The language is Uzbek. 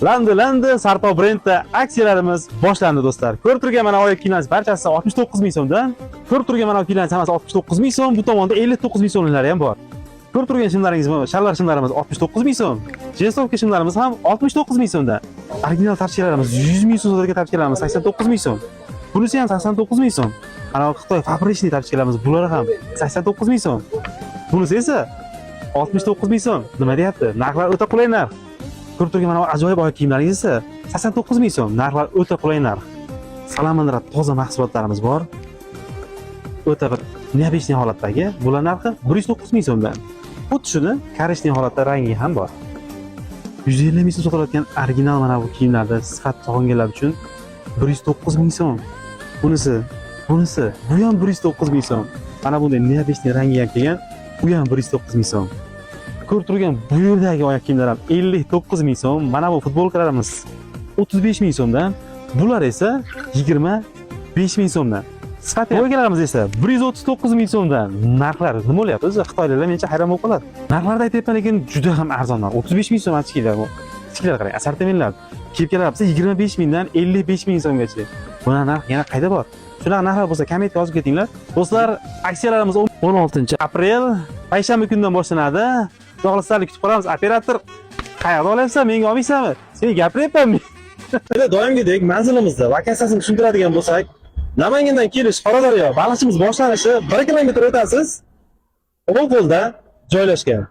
Landi Sarpo brendda aksiyalarimiz boshlandi do'stlar. Ko'rib turgan mana oyoq kiyimlarimiz barchasi 69 ming so'mdan. Ko'rib turgan mana kiyimlarimiz hammasi 69 ming so'm, bu tomonda 59 ming so'mlari ham bor. Ko'rib turgan shimlaringiz bor, shalvar shimlarimiz 69 ming so'm. Jinsovka shimlarimiz ham 69 ming so'mdan. Original tavsiyalarimiz 100 ming so'mdagi tavsiyalarimiz 89 ming so'm. Bunisi ham 89 ming so'm. Mana Xitoy fabrikli tavsiyalarimiz bular ham 89 ming so'm. Bunisi esa 69 ming so'm. Nima deyapti? Narxlar o'ta qulay narx. Ko'rib turgan mana ajoyib oyoq kiyimlaringiz esa 89 ming so'm. Narxlar o'ta qulay narx. Salamanrat toza mahsulotlarimiz bor. O'ta bir neobычный holatdagi bular narxi 109 ming so'mdan. Xuddi shuni korishniy holatda rangi ham bor. 150 ming so'm sotilayotgan original mana bu kiyimlarda sifat sog'inganlar uchun 109 ming so'm. Bunisi bu ham 109 ming so'm. Mana bunday neobычный rangi ham kelgan, bu ham 109 ming so'm. Ko'rib turgan bu yerdagi oyoq kiyimlar ham 59 ming so'm. Mana bu futbolkalarimiz 35 ming so'mdan. Bular esa 25 ming so'mdan. Sifat yo'lgalarimiz esa 139 ming so'mdan. Narxlar nima bo'lyapti? O'zi Xitoyliklar mencha hayron bo'lib qoladi. Narxlarda aytayapman, lekin juda ham arzonlar. 35 ming so'm achkilar bu. Achkilar qarang, assortimentlar. Kepkalar bo'lsa 25 mingdan 55 ming so'mgacha. Buna narx yana qayda bor? Shunaqa narxlar bo'lsa kommentga yozib ketinglar. Do'stlar, aksiyalarimiz 16-aprel payshanba kunidan boshlanadi. Xohlasizlarni kutib qolamiz. Operator, qayerda olyapsan? Menga olmaysanmi? Sen gapiryapmanmi? Mana doimgidek manzilimizda vakansiyasini tushuntiradigan bo'lsak, Namangandan kelish Qoradaryo baliqchimiz boshlanishi 1 kilometr o'tasiz. O'ng qo'lda joylashgan.